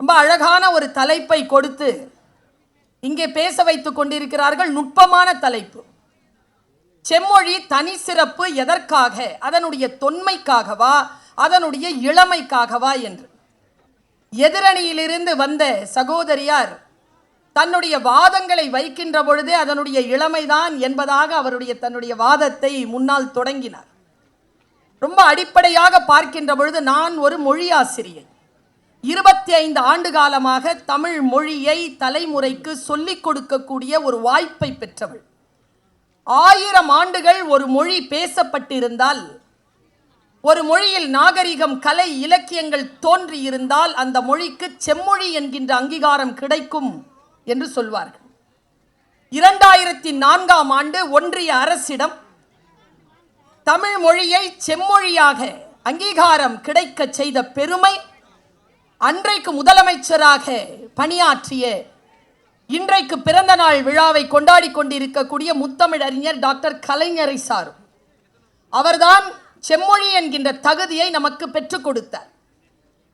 ரொம்ப அழகான ஒரு தலைப்பை கொடுத்து இங்கே பேச வைத்துக் கொண்டிருக்கிறார்கள். நுட்பமான தலைப்பு. செம்மொழி தனி சிறப்பு எதற்காக? அதனுடைய தொன்மைக்காகவா, அதனுடைய இளமைக்காகவா என்று. எதிரணியிலிருந்து வந்த சகோதரியார் தன்னுடைய வாதங்களை வைக்கின்ற பொழுதே அதனுடைய இளமைதான் என்பதாக தன்னுடைய வாதத்தை முன்னால் தொடங்கினார். ரொம்ப அடிப்படையாக பார்க்கின்ற பொழுது, நான் ஒரு மொழி ஆசிரியை, 25 ஆண்டு காலமாக தமிழ் மொழியை தலைமுறைக்கு சொல்லிக் கொடுக்கக்கூடிய ஒரு வாய்ப்பை பெற்றவள். 1000 ஆண்டுகள் ஒரு மொழி பேசப்பட்டிருந்தால், ஒரு மொழியில் நாகரிகம், கலை, இலக்கியங்கள் தோன்றியிருந்தால் அந்த மொழிக்கு செம்மொழி என்கின்ற அங்கீகாரம் கிடைக்கும் என்று சொல்வார்கள். 2004ஆம் ஆண்டு ஒன்றிய அரசிடம் தமிழ் மொழியை செம்மொழியாக அங்கீகாரம் கிடைக்க செய்த பெருமை அன்றைக்கு முதலமைச்சராக பணியாற்றிய, இன்றைக்கு பிறந்த நாள் விழாவை கொண்டாடி கொண்டிருக்கக்கூடிய முத்தமிழறிஞர் டாக்டர் கலைஞரை சாரும். அவர்தான் செம்மொழி என்கின்ற தகுதியை நமக்கு பெற்றுக் கொடுத்தார்.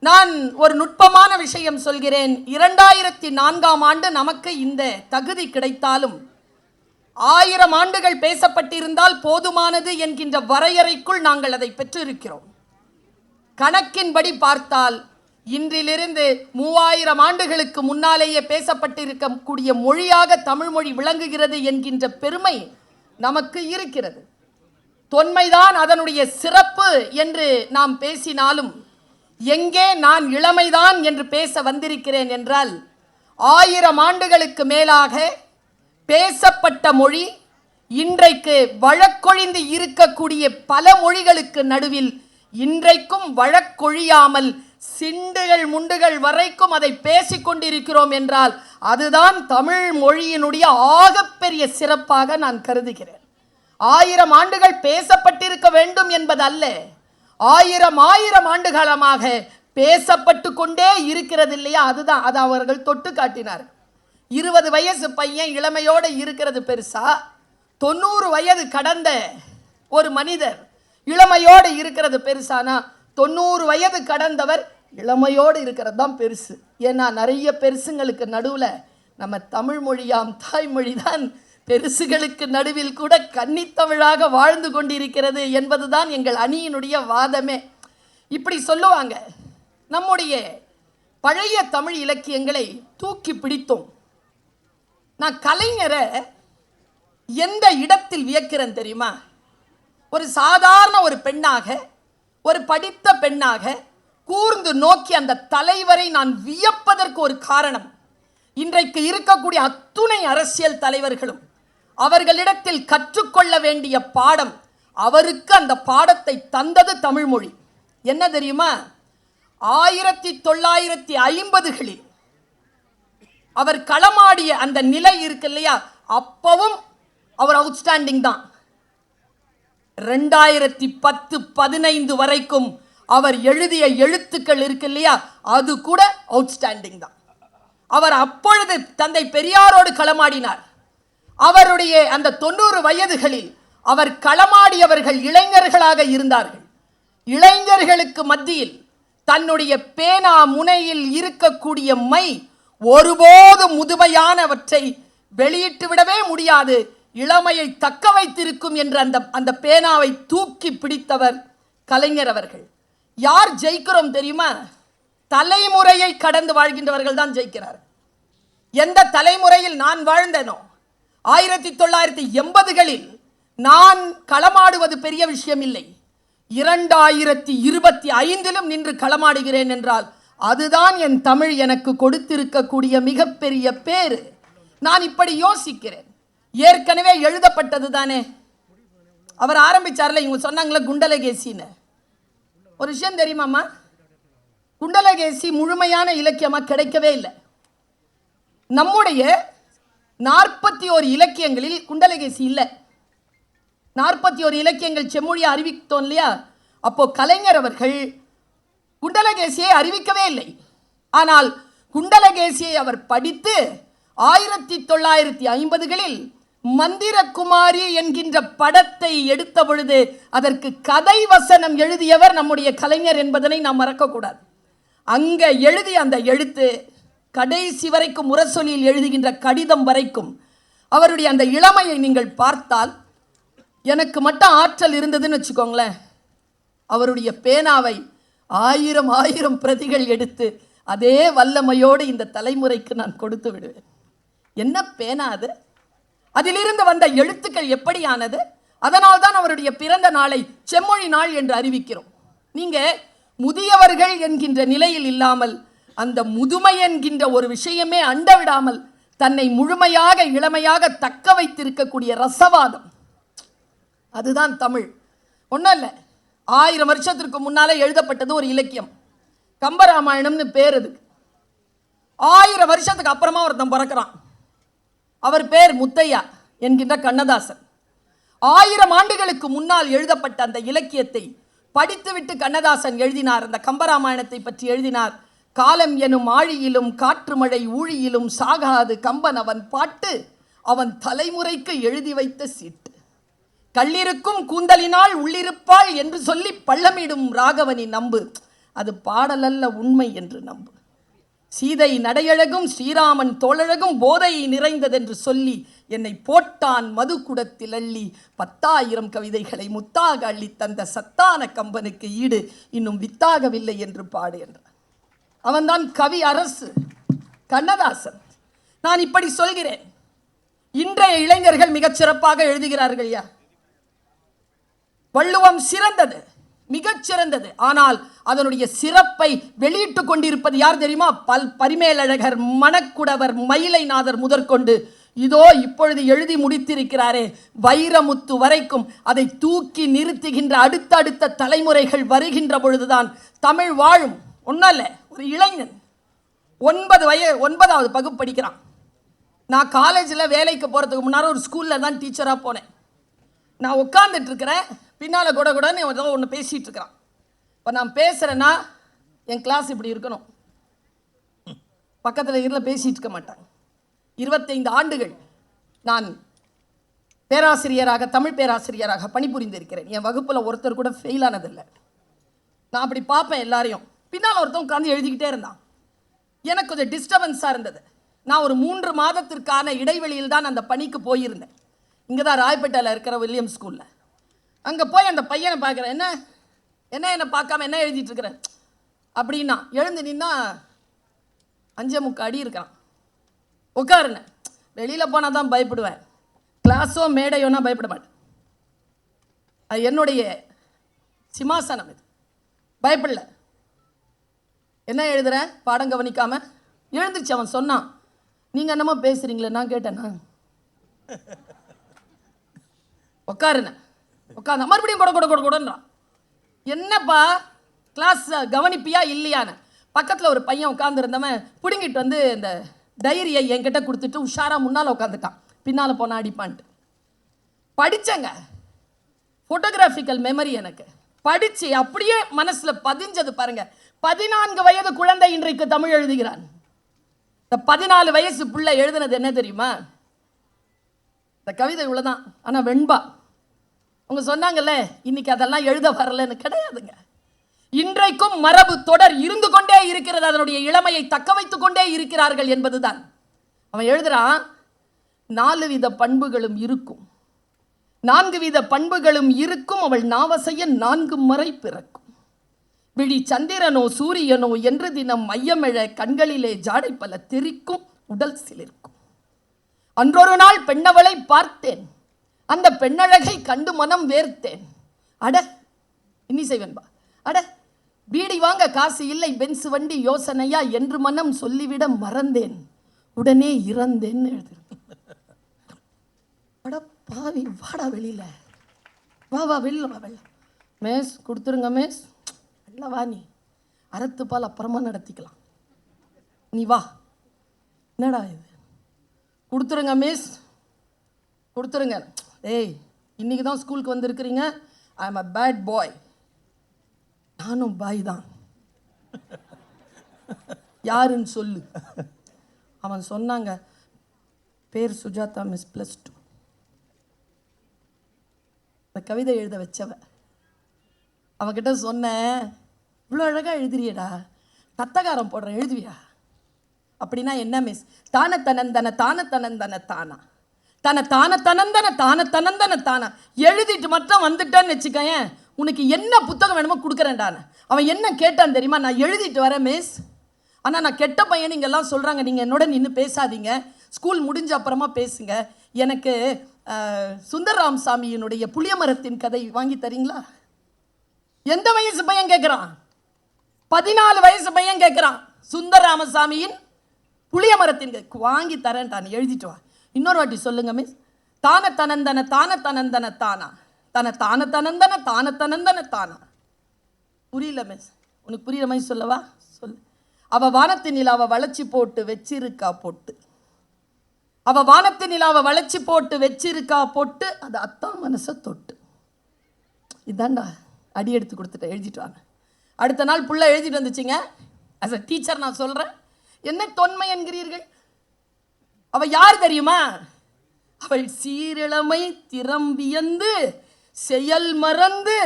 நான் ஒரு நுட்பமான விஷயம் சொல்கிறேன். 2004ஆம் ஆண்டு நமக்கு இந்த தகுதி கிடைத்தாலும் 1000 ஆண்டுகள் பேசப்பட்டிருந்தால் போதுமானது என்கின்ற வரையறைக்குள் நாங்கள் அதை பெற்றிருக்கிறோம். கணக்கின்படி பார்த்தால் இன்றிலிருந்து 3000 ஆண்டுகளுக்கு முன்னாலேயே பேசப்பட்டிருக்கக்கூடிய மொழியாக தமிழ் மொழி விளங்குகிறது என்கின்ற பெருமை நமக்கு இருக்கிறது. தொன்மைதான் அதனுடைய சிறப்பு என்று நாம் பேசினாலும், எங்கே நான் இளமைதான் என்று பேச வந்திருக்கிறேன் என்றால், 1000 ஆண்டுகளுக்கு மேலாக பேசப்பட்ட மொழி இன்றைக்கு வழக்கொழிந்து இருக்கக்கூடிய பல மொழிகளுக்கு நடுவில் இன்றைக்கும் வழக்கொழியாமல் சிண்டுகள் முண்டுகள் வரைக்கும் அதை பேசிக்கொண்டிருக்கிறோம் என்றால், அதுதான் தமிழ் மொழியினுடைய ஆகப்பெரிய சிறப்பாக நான் கருதுகிறேன். 1000 ஆண்டுகள் பேசப்பட்டிருக்க வேண்டும் என்பதல்ல, 1000 ஆண்டு காலமாக பேசப்பட்டு கொண்டே இருக்கிறது இல்லையா, அதுதான். அது அவர்கள் தொட்டு காட்டினார். 20 வயசு பையன் இளமையோடு இருக்கிறது பெருசா, 90 வயது கடந்த ஒரு மனிதர் இளமையோடு இருக்கிறது பெருசானா, 90 வயது கடந்தவர் இளமையோடு இருக்கிறது தான் பெருசு. ஏன்னா நிறைய பெருசுங்களுக்கு நடுவில் நம்ம தமிழ் மொழியாம் தாய்மொழி தான் பெருசுகளுக்கு நடுவில் கூட கன்னித்தமிழாக வாழ்ந்து கொண்டிருக்கிறது என்பதுதான் எங்கள் அணியினுடைய வாதமே. இப்படி சொல்லுவாங்க. நம்முடைய பழைய தமிழ் இலக்கியங்களை தூக்கி பிடித்தோம். நான் கலைஞரை எந்த இடத்தில் வியக்கிறேன் தெரியுமா? ஒரு சாதாரண ஒரு பெண்ணாக, ஒரு படித்த பெண்ணாக கூர்ந்து நோக்கி அந்த தலைவரை நான் வியப்பதற்கு ஒரு காரணம், இன்றைக்கு இருக்கக்கூடிய அத்துணை அரசியல் தலைவர்களும் அவர்களிடத்தில் கற்றுக்கொள்ள வேண்டிய பாடம், அவருக்கு அந்த பாடத்தை தந்தது தமிழ் மொழி. என்ன தெரியுமா? 1950களில் அவர் களமாடிய அந்த நிலை இருக்கு இல்லையா, அப்பவும் அவர் அவுட்ஸ்டாண்டிங் தான். 2010-15 வரைக்கும் அவர் எழுதிய எழுத்துக்கள் இருக்கு இல்லையா, அது கூட அவுட்ஸ்டாண்டிங் தான். அவர் அப்பொழுது தந்தை பெரியாரோடு களமாடினார். அவருடைய அந்த 90 வயதுகளில் அவர் களமாடியவர்கள் இளைஞர்களாக இருந்தார்கள். இளைஞர்களுக்கு மத்தியில் தன்னுடைய பேனா முனையில் இருக்கக்கூடிய மை ஒருபோது முதுமையானவற்றை வெளியிட்டு விடவே முடியாது, இளமையை தக்க வைத்திருக்கும் என்ற அந்த பேனாவை தூக்கி பிடித்தவர் கலைஞர் அவர்கள். யார் ஜெயிக்கிறோம் தெரியுமா? தலைமுறையை கடந்து வாழ்கின்றவர்கள் தான் ஜெயிக்கிறார். எந்த தலைமுறையில் நான் வாழ்ந்தேனோ, 1980களில் நான் களமாடுவது பெரிய விஷயம் இல்லை, 2025 நின்று களமாடுகிறேன் என்றால் அதுதான் என் தமிழ் எனக்கு கொடுத்திருக்கக்கூடிய மிகப்பெரிய பேரு. நான் இப்படி யோசிக்கிறேன். ஏற்கனவே எழுதப்பட்டது தானே. அவர் ஆரம்பிச்சார்ல, இவங்க சொன்னாங்களே குண்டலகேசின்னு. ஒரு விஷயம் தெரியுமாம்மா? குண்டலகேசி முழுமையான இலக்கியமாக கிடைக்கவே இல்லை. நம்முடைய 41 இலக்கியங்களில் குண்டலகேசி இல்லை. 41 இலக்கியங்கள் செம்மொழியை அறிவித்தோம் இல்லையா, அப்போ கலைஞர் அவர்கள் குண்டலகேசியை அறிவிக்கவே இல்லை. ஆனால் குண்டலகேசியை அவர் படித்து 1950களில் மந்திரகுமாரி என்கின்ற படத்தை எடுத்த பொழுது அதற்கு கதை வசனம் எழுதியவர் நம்முடைய கலைஞர் என்பதனை நாம் மறக்கக்கூடாது. அங்க எழுதி அந்த எழுத்து கடைசி வரைக்கும் முரசொலியில் எழுதுகின்ற கடிதம் வரைக்கும் அவருடைய அந்த இளமையை நீங்கள் பார்த்தால், எனக்கு மட்டும் ஆற்றல் இருந்ததுன்னு வச்சுக்கோங்களேன், அவருடைய பேனாவை 1000 பிரதிகள் எடுத்து அதே வல்லமையோடு இந்த தலைமுறைக்கு நான் கொடுத்து விடுவேன். என்ன பேனா அது? அதிலிருந்து வந்த எழுத்துக்கள் எப்படியானது? அதனால் தான் அவருடைய பிறந்த நாளை செம்மொழி நாள் என்று அறிவிக்கிறோம். நீங்க முதியவர்கள் என்கின்ற நிலையில் இல்லாமல், அந்த முதுமை என்கின்ற ஒரு விஷயமே அண்டவிடாமல் தன்னை முழுமையாக இளமையாக தக்க வைத்திருக்கக்கூடிய ரசவாதம், அதுதான் தமிழ். ஒன்றும் இல்லை, 1000 வருஷத்திற்கு முன்னாலே எழுதப்பட்டது ஒரு இலக்கியம், கம்பராமாயணம்னு பேர். அதுக்கு 1000 வருஷத்துக்கு அப்புறமா ஒருத்தன் பிறக்கிறான். அவர் பேர் முத்தையா என்கின்ற கண்ணதாசன். 1000 ஆண்டுகளுக்கு முன்னால் எழுதப்பட்ட அந்த இலக்கியத்தை படித்துவிட்டு கண்ணதாசன் எழுதினார். அந்த கம்பராமாயணத்தை பற்றி எழுதினார். காலம் எனும் ஆழியிலும் காற்று மழை ஊழியிலும் சாகாது கம்பன் அவன் பாட்டு, அவன் தலைமுறைக்கு எழுதி வைத்த சீட்டு. கள்ளிருக்கும் கூந்தலினால் உள்ளிருப்பாள் என்று சொல்லி பள்ளமிடும் ராகவனி நம்பு, அது பாடலல்ல உண்மை என்று நம்பு. சீதை நடையழகும் ஸ்ரீராமன் தோழழகும் போதை நிறைந்ததென்று சொல்லி என்னை போட்டான் மது குடத்தில் அள்ளி 10,000 கவிதைகளை முத்தாக அள்ளி தந்த சத்தான கம்பனுக்கு ஈடு இன்னும் வித்தாகவில்லை என்று பாடு என்றான். அவன்தான் கவி அரசு கண்ணதாசன். நான் இப்படி சொல்கிறேன், இன்றைய இளைஞர்கள் மிகச் சிறப்பாக எழுதுகிறார்கள். வள்ளுவம் சிறந்தது, மிகச் சிறந்தது. ஆனால் அதனுடைய சிறப்பை வெளியிட்டு கொண்டிருப்பது யார் தெரியுமா? பரிமேலழகர், மணக்குடவர், மயிலைநாதர் முதற்கொண்டு இதோ இப்பொழுது எழுதி முடித்திருக்கிறாரே வைரமுத்து வரைக்கும் அதை தூக்கி நிறுத்துகின்ற அடுத்தடுத்த தலைமுறைகள் வருகின்ற பொழுதுதான் தமிழ் வாழும். ஒன்னல்ல, ஒரு இளைஞன் 9வது வகுப்பு படிக்கிறான். நான் காலேஜில் வேலைக்கு போகிறதுக்கு முன்னாடி ஒரு ஸ்கூலில் தான் டீச்சராக போனேன். நான் உட்காந்துட்டு இருக்கிறேன், பின்னால் கூடன்னு ஒன்று பேசிகிட்டு இருக்கிறான். இப்போ நான் பேசுகிறேன்னா என் கிளாஸ் இப்படி இருக்கணும், பக்கத்தில் இதில் பேசிகிட்டு இருக்க மாட்டாங்க. 25 ஆண்டுகள் நான் பேராசிரியராக, தமிழ் பேராசிரியராக பணிபுரிந்திருக்கிறேன். என் வகுப்பில் ஒருத்தர் கூட ஃபெயில் ஆனதில்லை. நான் அப்படி பார்ப்பேன் எல்லாரையும். பின்னால் ஒருத்தன் உட்காந்து எழுதிக்கிட்டே இருந்தான். எனக்கு கொஞ்சம் டிஸ்டர்பன்ஸாக இருந்தது. நான் ஒரு 3 மாதத்திற்கான இடைவெளியில் தான் அந்த பணிக்கு போயிருந்தேன். இங்கே தான் ராயப்பேட்டையில் இருக்கிற வில்லியம் ஸ்கூலில். அங்கே போய் அந்த பையனை பார்க்குறேன். என்னை பார்க்காம என்ன எழுதிட்டு இருக்கிறேன் அப்படின்னா, எழுந்து நின்னா 5.75 அடி இருக்கான். உட்காருனேன். வெளியில் போனால் தான் பயப்படுவேன், கிளாஸோ மேடையோனா பயப்பட மாட்டேன். அது என்னுடைய சிம்மாசனம், இது பயப்படல. என்ன எழுதுறேன் பாடம் கவனிக்காமல் எழுந்துருச்சு. அவன் சொன்னான், நீங்கள் என்னமோ பேசுகிறீங்களே. நான் கேட்டேன்னா உட்காருனேன். உட்காந்து மறுபடியும் கொடுன்றான். என்னப்பா கிளாஸ் கவனிப்பியா இல்லையான்னு. பக்கத்தில் ஒரு பையன் உட்காந்துருந்தவன் பிடுங்கிட்டு வந்து இந்த டைரியை என்கிட்ட கொடுத்துட்டு உஷாராக முன்னால் உட்காந்துட்டான். பின்னால் போனால் அடிப்பான்ட்டு. படித்தேங்க, ஃபோட்டோகிராஃபிக்கல் மெமரி எனக்கு. படித்து அப்படியே மனசில் பதிஞ்சது பாருங்க. 14 வயது குழந்தை இன்றைக்கு தமிழ் எழுதுகிறான். இந்த 14 வயசு பிள்ளை எழுதுனது என்ன தெரியுமா? இந்த கவிதை இவ்வளோதான். ஆனால் வெண்பா அவங்க சொன்னாங்கல்ல, இன்னைக்கு அதெல்லாம் எழுத வரலன்னு. கிடையாதுங்க, இன்றைக்கும் மரபு தொடர் இருந்து கொண்டே இருக்கிறது. அதனுடைய இளமையை தக்க வைத்துக் கொண்டே இருக்கிறார்கள் என்பதுதான். அவன் எழுதுறான், 4 வித பண்புகளும் இருக்கும், 4 வித பண்புகளும் இருக்கும், அவள் நாவசைய 4 முறை பிறக்கும். விழி சந்திரனோ சூரியனோ என்று தினம் மையமெழ கண்களிலே ஜாடை பல தெரிக்கும், உடல் சிலிர்க்கும். அன்றொரு நாள் பெண்ணவளை பார்த்தேன், அந்த பெண்ணழகை கண்டு மனம் வேர்த்தேன். அட இன்னி செய்வன்பா, அட பீடி வாங்க காசு இல்லை, பென்ஸ் வண்டி யோசனையா என்று மனம் சொல்லிவிட மறந்தேன், உடனே இறந்தேன்னு எழுது. அட பாவி, வாடா வெளியில, வா வெளில வா. வெள்ள மேஸ் கொடுத்துருங்க மேஸ். இல்லை வா, நீ அறத்து பால் அப்புறமா நடத்திக்கலாம், நீ வா. என்னடா இது, கொடுத்துருங்க மிஸ், கொடுத்துருங்க. ஏய், இன்னைக்கு தான் ஸ்கூலுக்கு வந்திருக்கிறீங்க, I am a bad boy. நானும் பாய் தான், யாருன்னு சொல்லு. அவன் சொன்னாங்க, பேர் சுஜாதா மிஸ் +2. இந்த கவிதை எழுத வச்சவ. அவன்கிட்ட சொன்னேன், இவ்வளோ அழகாக எழுதுறியடா, தத்தகாரம் போடுறேன், எழுதுவியா? அப்படின்னா என்ன மிஸ்? தான தனந்தன தான தனந்தன தானா, தன தான தனந்தன தான தனந்தன தானா எழுதிட்டு மட்டும் வந்துட்டான்னு வச்சுக்கேன், உனக்கு என்ன புத்தகம் வேணுமோ கொடுக்குறேன்டான. அவன் என்ன கேட்டான் தெரியுமா? நான் எழுதிட்டு வரேன் மிஸ், ஆனால் நான் கெட்ட பையன் இங்கெல்லாம் சொல்கிறாங்க, நீங்கள் என்னோட நின்று பேசாதீங்க, ஸ்கூல் முடிஞ்ச அப்புறமா பேசுங்க, எனக்கு சுந்தரராம் சாமியினுடைய புளியமரத்தின் கதை வாங்கி தரீங்களா? எந்த வயசு பையன் கேட்குறான்? 14 வயசு பையன் கேட்குறான். சுந்தரராமசாமியின் புளியமரத்தின் வாங்கி தரேன்டான், எழுதிட்டு வா. இன்னொரு வாட்டி சொல்லுங்க மிஸ். தான தனந்தன தான தனந்தன தானா, தன தான தனந்தன தான தனந்தன தானா. புரியல மிஸ்? உனக்கு புரியுற மாதிரி சொல்லவா? சொல்லு. அவ வானத்து நிலாவை வளைச்சி போட்டு வச்சிருக்கா பொட்டு, அவ வானத்து நிலாவை வளைச்சி போட்டு வச்சிருக்கா பொட்டு, அது அத்தான் மனசை தொட்டு. இதாண்டா அடி எடுத்து கொடுத்துட்டேன், எழுதிட்டு வாங்க. அடுத்த நாள் புள்ள எழுதிட்டு வந்துச்சுங்க. அஸ் அ டீச்சர் நான் சொல்கிறேன், என்ன தொன்மை என்கிறீர்கள்? அவ யார் தெரியுமா? அவள் சீரிழமை திறம்பியந்து செயல் மறந்து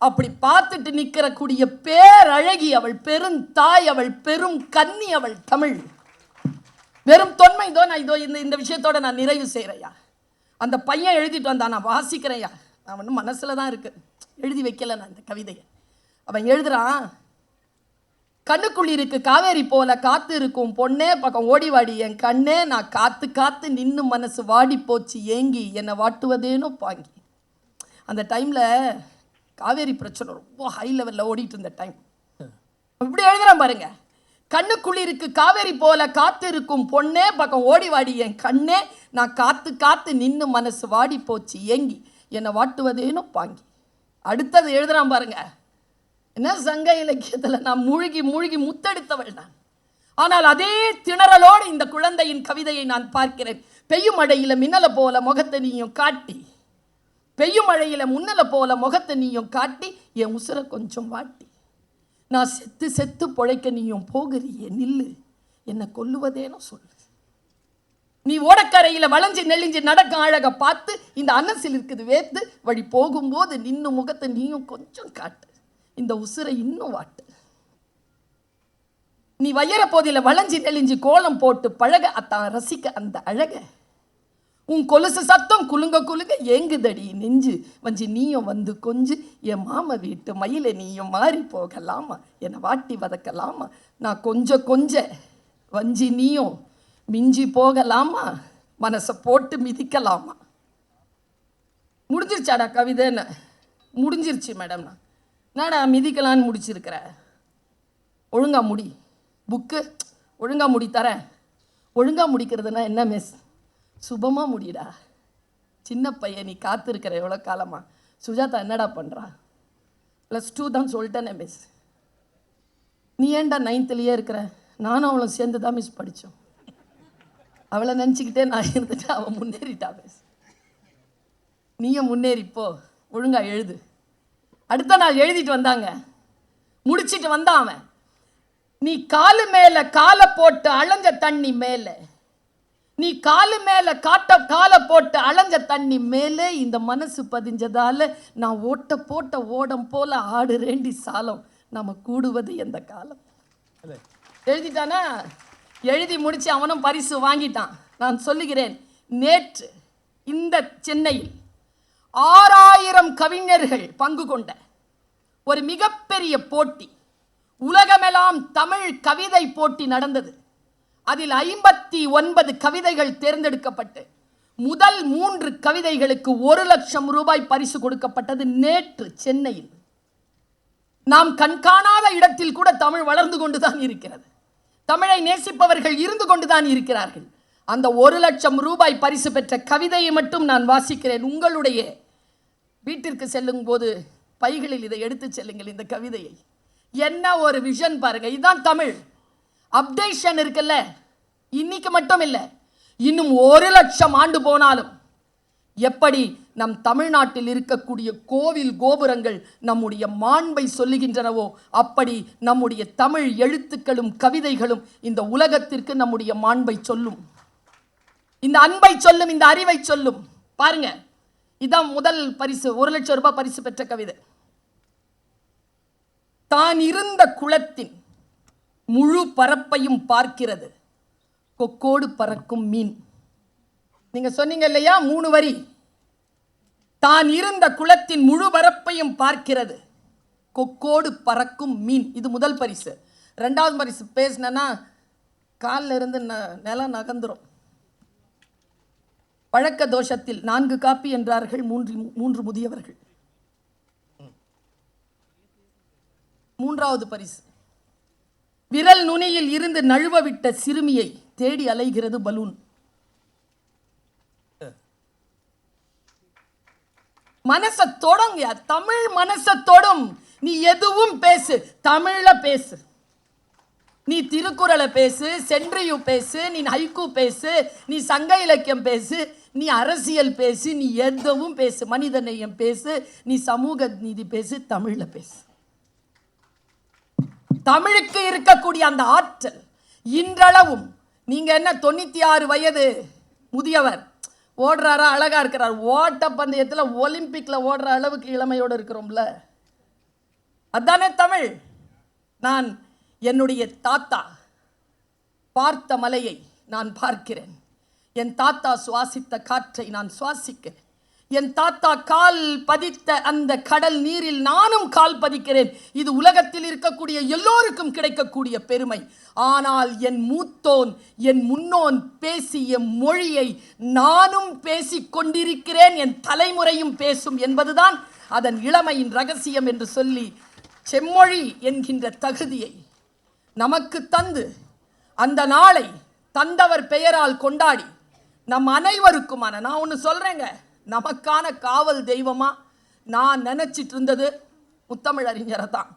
அப்படி பார்த்துட்டு நிற்கிற கூடிய பேரழகி அவள், பெருந்தாய் அவள், பெரும் கன்னி அவள், தமிழ் வெறும் தொன்மை. இதோ நான் இதோ இந்த விஷயத்தோட நான் நிறைவு செய்கிறேயா. அந்த பையன் எழுதிட்டு வந்தான், நான் வாசிக்கிறேயா, நான் ஒன்றும் மனசில் தான் இருக்கு, எழுதி வைக்கல நான் இந்த கவிதையை. அவன் எழுதுறான், கண்ணுக்குள்ளி இருக்கு காவேரி போல காத்து இருக்கும் பொண்ணே, பக்கம் ஓடிவாடி என் கண்ணே, நான் காத்து காத்து நின்று மனசு வாடி போச்சு ஏங்கி, என்னை வாட்டுவதேனோ பாங்கி. அந்த டைமில் காவேரி பிரச்சனை ரொம்ப ஹை லெவலில் ஓடிட்டு இருந்த டைம். இப்படி எழுதுறான் பாருங்க, கண்ணுக்குள்ளி இருக்கு காவேரி போல காத்து இருக்கும் பொண்ணே, பக்கம் ஓடிவாடி என் கண்ணே, நான் காத்து காத்து நின்று மனசு வாடி போச்சு ஏங்கி, என்னை வாட்டுவதேனோ பாங்கி. அடுத்தது எழுதுறான் பாருங்க, என்ன சங்க இலக்கியத்தில் நான் மூழ்கி மூழ்கி முத்தெடுத்தவள் நான். ஆனால் அதே திணறலோடு இந்த குழந்தையின் கவிதையை நான் பார்க்கிறேன். பெய்யும் மழையில மின்னலை போல முகத்தை நீயும் காட்டி, பெய்யும் மழையில முன்னலை போல முகத்தை நீயும் காட்டி, என் உசுரை கொஞ்சம் வாட்டி, நான் செத்து செத்து பொழைக்க நீயும் போகிறியே நில்லு, என்னை கொல்லுவதேனோ சொல்லு. நீ ஓடக்கரையில் வளைஞ்சி நெளிஞ்சு நடக்க அழக பார்த்து இந்த அன்னசில் இருக்குது வேத்து, வழி போகும்போது நின்னு முகத்தை நீயும் கொஞ்சம் காட்டு, இந்த உசுரை இன்னும் வாட்டு. நீ வையற போதில வளைஞ்சி நெளிஞ்சு கோலம் போட்டு பழக அத்தான் ரசிக்க அந்த அழக, உன் கொலுசு சத்தம் குலுங்க குலுங்க ஏங்குதடி நெஞ்சு, வஞ்சி நீயும் வந்து கொஞ்சு, என் மாம வீட்டு மயில நீயும் மாறி போகலாமா, என்னை வாட்டி வதக்கலாமா, நான் கொஞ்சம் கொஞ்ச வஞ்சி நீயும் மிஞ்சி போகலாமா, மனசை போட்டு மிதிக்கலாமா. முடிஞ்சிருச்சாடா கவிதைன்னு? முடிஞ்சிருச்சு மேடம். என்னடா மிதிக்கலான்னு முடிச்சிருக்கிற? ஒழுங்கா முடி, புக்கு ஒழுங்கா முடி தரேன். ஒழுங்கா முடிக்கிறதுனா என்ன மிஸ்? சுபமாக முடிடா. சின்ன பையன், நீ காத்திருக்கிற எவ்வளோ காலமா? சுஜாதா என்னடா பண்ணுறா? +2 தான் சொல்லிட்டேனே மிஸ். நீ ஏன்டா 9th இருக்கிற? நானும் அவளும் சேர்ந்து தான் மிஸ் படித்தோம். அவளை நினச்சிக்கிட்டே நான் இருந்துட்டு அவன் முன்னேறிட்டா மிஸ். நீயும் முன்னேறிப்போ, ஒழுங்கா எழுது. அடுத்த நாள் எழுதிட்டு வந்தாங்க, முடிச்சிட்டு வந்தான் அவன். நீ காலு மேலே காலை போட்டு அலைஞ்ச தண்ணி மேலே, நீ காலு மேலே காலை போட்டு அலைஞ்ச தண்ணி மேலே இந்த மனசு பதிஞ்சதால நான் ஓட்ட போட்ட ஓடம் போல ஆடு ரேண்டி சாலம், நம்ம கூடுவது எந்த காலம். எழுதிட்டானா? எழுதி முடிச்சு அவனும் பரிசு வாங்கிட்டான். நான் சொல்லுகிறேன், நேற்று இந்த சென்னையில் 6000 கவிஞர்கள் பங்கு கொண்ட ஒரு மிகப்பெரிய போட்டி, உலகமெல்லாம் தமிழ் கவிதை போட்டி நடந்தது. அதில் 59 கவிதைகள் தேர்ந்தெடுக்கப்பட்டு முதல் 3 கவிதைகளுக்கு 1 லட்சம் ரூபாய் பரிசு கொடுக்கப்பட்டது நேற்று சென்னையில். நாம் கண்காணாத இடத்தில் கூட தமிழ் வளர்ந்து கொண்டுதான் இருக்கிறது. தமிழை நேசிப்பவர்கள் இருந்து கொண்டுதான் இருக்கிறார்கள். அந்த 1 லட்சம் ரூபாய் பரிசு பெற்ற கவிதையை மட்டும் நான் வாசிக்கிறேன். உங்களுடைய வீட்டிற்கு செல்லும் போது பைகளில் இதை எடுத்து செல்லுங்கள். இந்த கவிதையை என்ன ஒரு விஷன் பாருங்க. இதுதான் தமிழ். அப்டேஷன் இருக்குல்ல, இன்னைக்கு மட்டும் இல்லை, இன்னும் 1 லட்சம் ஆண்டு போனாலும் எப்படி நம் தமிழ்நாட்டில் இருக்கக்கூடிய கோவில் கோபுரங்கள் நம்முடைய மாண்பை சொல்லுகின்றனவோ, அப்படி நம்முடைய தமிழ் எழுத்துக்களும் கவிதைகளும் இந்த உலகத்திற்கு நம்முடைய மாண்பை சொல்லும், இந்த அன்பை சொல்லும், இந்த அறிவை சொல்லும். பாருங்க, இதான் முதல் பரிசு, 1 லட்சம் ரூபாய் பரிசு பெற்ற கவிதை. தான் இருந்த குளத்தின் முழு பரப்பையும் பார்க்கிறது, கொக்கோடு பறக்கும் மீன். நீங்க சொன்னீங்க இல்லையா 3 வரி. தான் இருந்த குளத்தின் முழு பரப்பையும் பார்க்கிறது, கொக்கோடு பறக்கும் மீன். இது முதல் பரிசு. 2வது பரிசு பேசினா காலில் இருந்து நிலம் நகர்ந்துரும். பழக்க தோஷத்தில் 4 காப்பி என்றார்கள் 3 முதியவர்கள். 3வது பரிசு, விரல் நுனியில் இருந்து நழுவ விட்ட சிறுமியை தேடி அலைகிறது பலூன். மனச தொடுங்க, தமிழ் மனச தொடும். நீ எதுவும் பேசு, தமிழ்ல பேசு. நீ திருக்குறளை பேசு, சென்றியு பேசு, நீ ஹைக்கூ பேசு, நீ சங்க இலக்கியம் பேசு, நீ அரசியல் பேசு, நீ எதுவும் பேசு, மனித நேயம் பேசு, நீ சமூக நீதி பேசு, தமிழ்ல பேசு. தமிழுக்கு இருக்கக்கூடிய அந்த ஆற்றல் இன்றளவும். நீங்க என்ன 96 வயது முதியவர் ஓடுறாரா, அழகா இருக்கிறார். ஓட்ட பந்தயத்தில் ஒலிம்பிக்ல ஓடுற அளவுக்கு இளமையோடு இருக்கிறோம்ல, அதானே தமிழ். நான் என்னுடைய தாத்தா பார்த்த மலையை நான் பார்க்கிறேன். என் தாத்தா சுவாசித்த காற்றை நான் சுவாசிக்கிறேன். என் தாத்தா கால் பதித்த அந்த கடல் நீரில் நானும் கால் பதிக்கிறேன். இது உலகத்தில் இருக்கக்கூடிய எல்லோருக்கும் கிடைக்கக்கூடிய பெருமை. ஆனால் என் மூத்தோன், என் முன்னோன் பேசிய மொழியை நானும் பேசிக் கொண்டிருக்கிறேன், என் தலைமுறையும் பேசும் என்பதுதான் அதன் இளமையின் ரகசியம் என்று சொல்லி, செம்மொழி என்கின்ற தகுதியை நமக்கு தந்து அந்த நாளை தந்தவர் பெயரால் கொண்டாடி நம் அனைவருக்குமான, நான் ஒன்று சொல்றேங்க, நமக்கான காவல் தெய்வமா நான் நினைச்சிட்டு இருந்தது முத்தமிழறிஞரை தான்.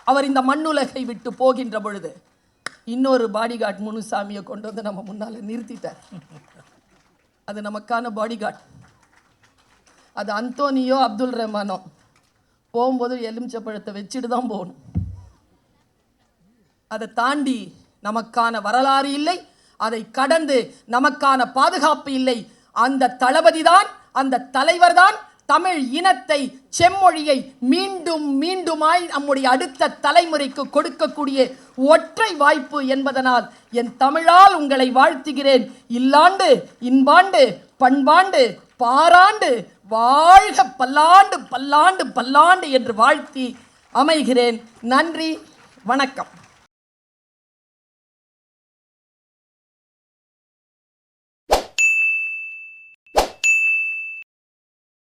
அவர் இந்த மண்ணுலகை விட்டு போகின்ற பொழுது இன்னொரு பாடிகார்ட் முனுசாமியை கொண்டு வந்து நம்ம முன்னால நிறுத்திட்டார். அது நமக்கான பாடிகார்ட். அது அந்தோனியோ அப்துல் ரஹ்மானோ போகும்போது எலுமிச்சப்பழத்தை வச்சுட்டு தான் போகணும். அதை தாண்டி நமக்கான வரலாறு இல்லை, அதை கடந்து நமக்கான பாதுகாப்பு இல்லை. அந்த தளபதி தான், அந்த தலைவர் தான் தமிழ் இனத்தை, செம்மொழியை மீண்டும் மீண்டுமாய் நம்முடைய அடுத்த தலைமுறைக்கு கொடுக்கக்கூடிய ஒற்றை வாய்ப்பு என்பதனால் என் தமிழால் உங்களை வாழ்த்துகிறேன். இல்லாண்டு இன்பாண்டு பண்பாண்டு பாராண்டு வாழ்க பல்லாண்டு பல்லாண்டு பல்லாண்டு என்று வாழ்த்தி அமைகிறேன். நன்றி, வணக்கம்.